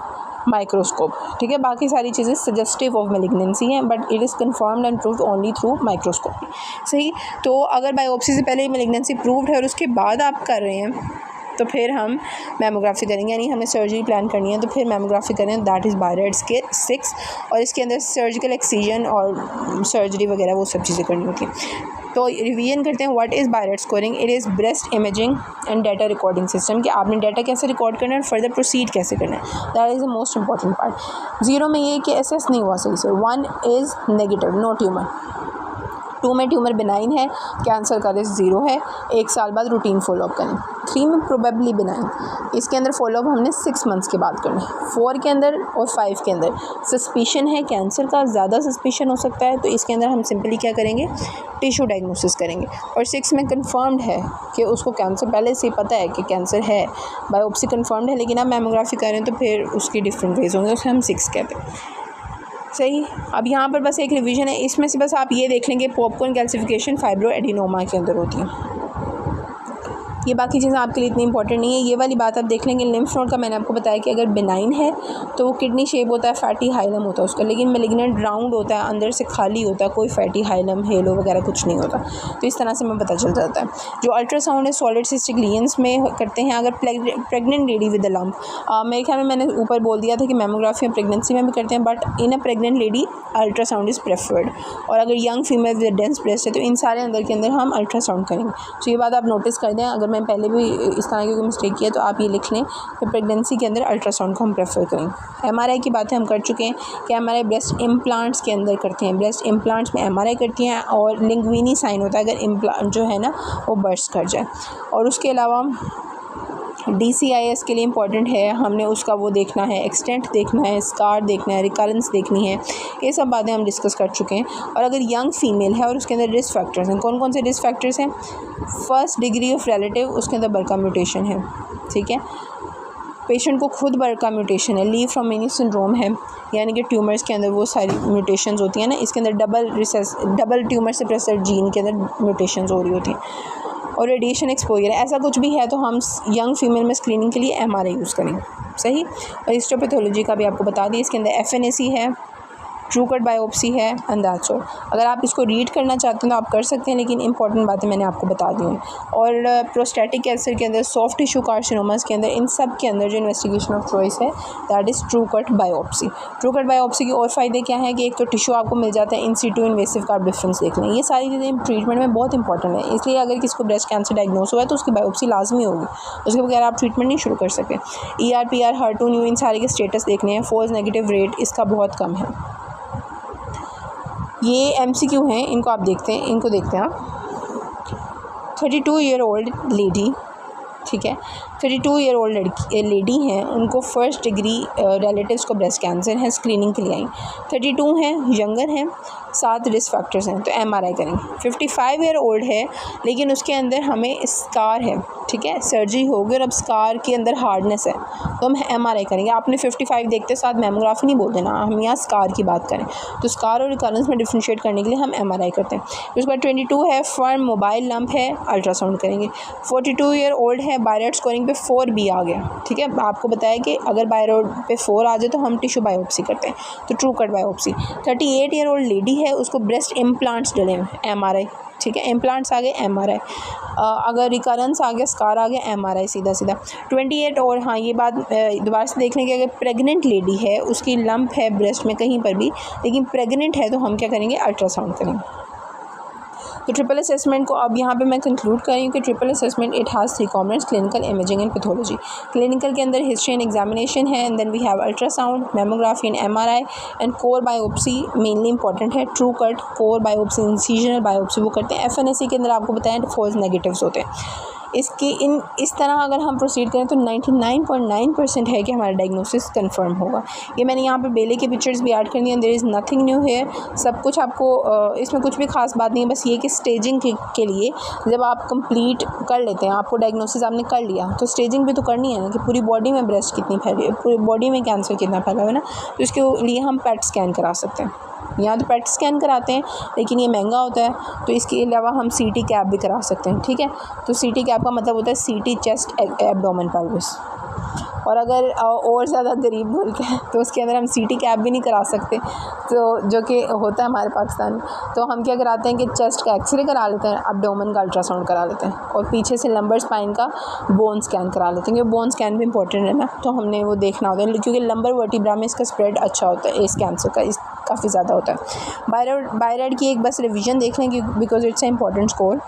microscope, ठीक है। बाकी सारी चीज़ें सजेस्टिव ऑफ मैलिग्नेंसी हैं, but it is confirmed and proved only through microscopy, सही। तो अगर बायोप्सी से पहले मैलिग्नेंसी प्रूव्ड है और उसके बाद आप कर रहे हैं, तो फिर हम मैमोग्राफी करेंगे, यानी हमें सर्जरी प्लान करनी है तो फिर मैमोग्राफी करें, दैट इज़ बायरेड के 6। और इसके अंदर सर्जिकल एक्सीजन और सर्जरी वगैरह वो सब चीज़ें करनी होती हैं। तो रिवीजन करते हैं, what is BIRADS scoring. It is breast imaging and data recording system, कि आपने डाटा कैसे रिकॉर्ड करना है और फर्दर प्रोसीड कैसे करना है, that is the most important part. 0 में ये कि एसेस नहीं हुआ सही से। 1 इज़ नेगेटिव, नो ट्यूमर। 2 में ट्यूमर बिनाइन है, कैंसर का रिस्क 0 है, 1 साल बाद रूटीन फॉलोअप करें। 3 में प्रोबेबली बिनाइन, इसके अंदर फॉलोअप हमने 6 मंथ्स के बाद करना है। 4 के अंदर और 5 के अंदर सस्पिशन है कैंसर का, ज़्यादा सस्पिशन हो सकता है, तो इसके अंदर हम सिंपली क्या करेंगे, टिश्यू डायग्नोसिस करेंगे। और 6 में कंफर्म्ड है कि उसको कैंसर पहले से ही पता है कि कैंसर है, बायोप्सी कंफर्म्ड है, लेकिन आप मैमोग्राफी करें तो फिर उसकी डिफरेंट वेज होंगे, उसे हम 6 कहते हैं, सही। अब यहाँ पर बस एक रिवीजन है, इसमें से बस आप ये देख लेंगे पॉपकॉर्न कैल्सिफिकेशन फाइब्रो एडिनोमा के अंदर होती है, ये बाकी चीज़ें आपके लिए इतनी इंपॉर्टेंट नहीं है। ये वाली बात आप देख लेंगे। लिम्फ नोड का मैंने आपको बताया कि अगर बिनाइन है तो वो किडनी शेप होता है, फैटी हाइलम होता है उसका, लेकिन मैलिग्नेंट राउंड होता है, अंदर से खाली होता है, कोई फैटी हाइलम हेलो वगैरह कुछ नहीं होता। तो इस तरह से हमें पता चल जाता है। जो अल्ट्रासाउंड है सॉलिड सिस्टिक लीजन्स में करते हैं। अगर pregnant lady with the lump, मेरे ख्याल में मैंने ऊपर बोल दिया था कि मैमोग्राफी प्रेगनेंसी में भी करते हैं, but in a pregnant lady ultrasound is preferred. और अगर young female with dense breast है तो इन सारे अंदर के अंदर हम अल्ट्रासाउंड करेंगे। तो ये बात आप नोटिस कर दें, अगर मैं पहले भी इस तरह की कोई मिस्टेक किया तो आप ये लिख लें कि प्रेगनेंसी के अंदर अल्ट्रासाउंड को हम प्रेफर करें। MRI की बातें हम कर चुके हैं कि MRI ब्रेस्ट इम्प्लांट्स के अंदर करते हैं, ब्रेस्ट इम्प्लांट्स में MRI करती हैं, और लिंग्विनी साइन होता है अगर इम्प्लांट जो है ना वो बर्स्ट कर जाए। और उसके अलावा DCIS के लिए इम्पॉर्टेंट है, हमने उसका वो देखना है, एक्सटेंट देखना है, स्कार देखना है, रिकरेंस देखनी है, ये सब बातें हम डिस्कस कर चुके हैं। और अगर यंग फीमेल है और उसके अंदर रिस्क फैक्टर्स हैं, कौन कौन से रिस्क फैक्टर्स हैं, फर्स्ट डिग्री ऑफ रिलेटिव, उसके अंदर बरका म्यूटेशन है, ठीक है। पेशेंट को खुद बरका म्यूटेशन है, ली फ्रॉम मिनी सिंड्रोम है, यानी कि ट्यूमर्स के अंदर वो सारी म्यूटेशंस होती हैं ना, इसके अंदर डबल ट्यूमर सप्रेसर जीन के अंदर म्यूटेशंस हो रही होती हैं। और रेडिएशन एक्सपोजर है, ऐसा कुछ भी है तो हम यंग फीमेल में स्क्रीनिंग के लिए MRI यूज़ करेंगे। सही। और हिस्टोपैथोलॉजी का भी आपको बता दी, इसके अंदर FNAC है, ट्रू कट बायोप्सी है एंड दैट्स ऑल। अगर आप इसको रीड करना चाहते हैं तो आप कर सकते हैं, लेकिन इंपॉर्टेंट बातें मैंने आपको बता दी हैं। और प्रोस्टेटिक कैंसर के अंदर, सॉफ्ट टिश्यू कार्सिनोमास के अंदर, इन सब के अंदर जो इन्वेस्टिगेशन ऑफ चॉइस है that is true cut biopsy. True cut biopsy के और फ़ायदे क्या हैं कि एक तो टिश्यू आपको मिल जाता है, इन सीटू इन्वेसिव का आप डिफरेंस देख लें। ये सारी चीज़ें ट्रीटमेंट में बहुत इंपॉर्टेंट है, इसलिए अगर किसी को ब्रेस्ट कैंसर डायग्नोस हुआ है तो उसकी बायोप्सी लाजमी होगी, उसके बगैर आप ट्रीटमेंट नहीं शुरू कर सकते। ER PR HER2 new in सारे के स्टेटस देखने हैं। फॉल्स नेगेटिव रेट इसका बहुत कम है। ये MCQ हैं, इनको आप देखते हैं, इनको देखते हैं आप। 32 ईयर ओल्ड लेडी, ठीक है, 32 ईयर ओल्ड लेडी हैं, उनको फर्स्ट डिग्री रिलेटिव्स को ब्रेस्ट कैंसर है, स्क्रीनिंग के लिए आई। 32 हैं, यंगर हैं, 7 रिस्क फैक्टर्स हैं, तो MRI करेंगे। 55 ईयर ओल्ड है लेकिन उसके अंदर हमें स्कार है, ठीक है, सर्जरी होगी और अब स्कार के अंदर हार्डनेस है, तो हम MRI करेंगे। आपने 55 देखते साथ मैमोग्राफी नहीं बोल देना, हम यहाँ स्कार की बात करें, तो स्कार और रिकरेंस में डिफ्रेंशिएट करने के लिए हम MRI करते हैं। उसके बाद 22 है, फर्म मोबाइल लंप है, अल्ट्रासाउंड करेंगे। 42 ईयर ओल्ड है, बायरॉइड स्कोरिंग पे 4B आ गया, ठीक है, आपको बताया कि अगर बायरॉइड पे 4 आ जाए तो हम टिश्यू बायोप्सी करते हैं, तो true cut biopsy. 38 year old lady है, उसको ब्रेस्ट इम्प्लांट्स डले हैं, MRI, ठीक है, इम्प्लांट्स आ गए, MRI। अगर रिकरेंस आ गया, स्कार आ गया, MRI सीधा सीधा। 28 और हाँ, ये बात दोबारा से देख लें कि अगर प्रेग्नेंट लेडी है, उसकी लंप है ब्रेस्ट में कहीं पर भी, लेकिन प्रेग्नेंट है, तो हम क्या करेंगे, अल्ट्रासाउंड करेंगे। तो ट्रिपल असेसमेंट को अब यहाँ पे मैं कंक्लूड कर रही हूँ कि triple assessment it has 3 components, clinical, imaging and pathology. Clinical के अंदर हिस्ट्री एंड एग्जामिनेशन है, and then we have ultrasound, mammography and MRI and core biopsy mainly important है। True cut, core biopsy, incisional biopsy वो करते हैं। FNAC के अंदर आपको बताएं फॉल्स नेगेटिव्स होते हैं। इस तरह अगर हम प्रोसीड करें तो 99.9% है कि हमारा डायग्नोसिस कंफर्म होगा। ये मैंने यहाँ पे बेले की पिक्चर्स भी ऐड कर दी हैं। देयर इज़ नथिंग न्यू है, सब कुछ आपको इसमें कुछ भी खास बात नहीं है, बस ये कि स्टेजिंग के लिए जब आप कंप्लीट कर लेते हैं, आपको डायग्नोसिस आपने कर लिया, तो स्टेजिंग भी तो करनी है ना, कि पूरी बॉडी में ब्रेस्ट कितनी फैली है, पूरी बॉडी में कैंसर कितना फैला हुआ है ना, तो इसके लिए हम PET स्कैन करा सकते हैं। यहाँ तो PET स्कैन कराते हैं लेकिन ये महंगा होता है, तो इसके अलावा हम CT कैप भी करा सकते हैं, ठीक है। तो CT कैप का मतलब होता है CT चेस्ट एब्डोमेन पेल्विस। और अगर और ज़्यादा गरीब मुल्क है तो उसके अंदर हम CT कैप भी नहीं करा सकते, तो जो कि होता है हमारे पाकिस्तान में, तो हम क्या कराते हैं कि चेस्ट का एक्सरे करा लेते हैं, एब्डोमेन का अल्ट्रासाउंड करा लेते हैं, और पीछे से लंबर स्पाइन का बोन स्कैन करा लेते हैं, क्योंकि बोन स्कैन भी इंपॉर्टेंट है ना, तो हमने वो देखना होता है, क्योंकि लंबर वर्टिब्रा में इसका स्प्रेड अच्छा होता है, इस कैंसर का काफ़ी ज़्यादा होता है। बायरॉइड की एक बस रिवीजन देख लें because it's a important score.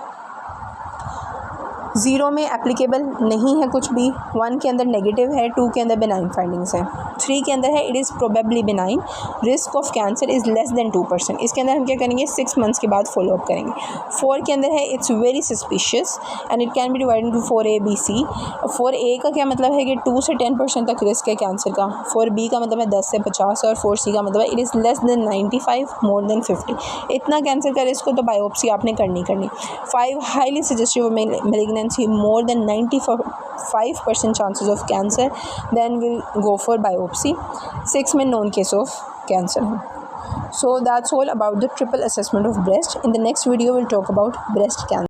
0 में एप्लीकेबल नहीं है कुछ भी, 1 के अंदर नेगेटिव है, 2 के अंदर बेनाइन फाइंडिंग्स हैं, 3 के अंदर है it is probably benign, risk of cancer is less than 2%। इसके अंदर हम क्या करेंगे, 6 मंथ्स के बाद फॉलोअप करेंगे। 4 के अंदर है it's very suspicious and it can B divided into 4A B C। 4A का क्या मतलब है कि 2 से 10% तक रिस्क है कैंसर का, 4B का मतलब है 10 से 50, और 4C का मतलब है it is less than 95 more than 50। इतना कैंसर का रिस्क हो तो बायोप्सी आपने करनी। 5 highly suggestive malignancy, more than 95% chances of cancer, then we'll go for biopsy. 6 में known case of cancer है। So that's all about the triple assessment of breast. In the next video we'll talk about breast cancer.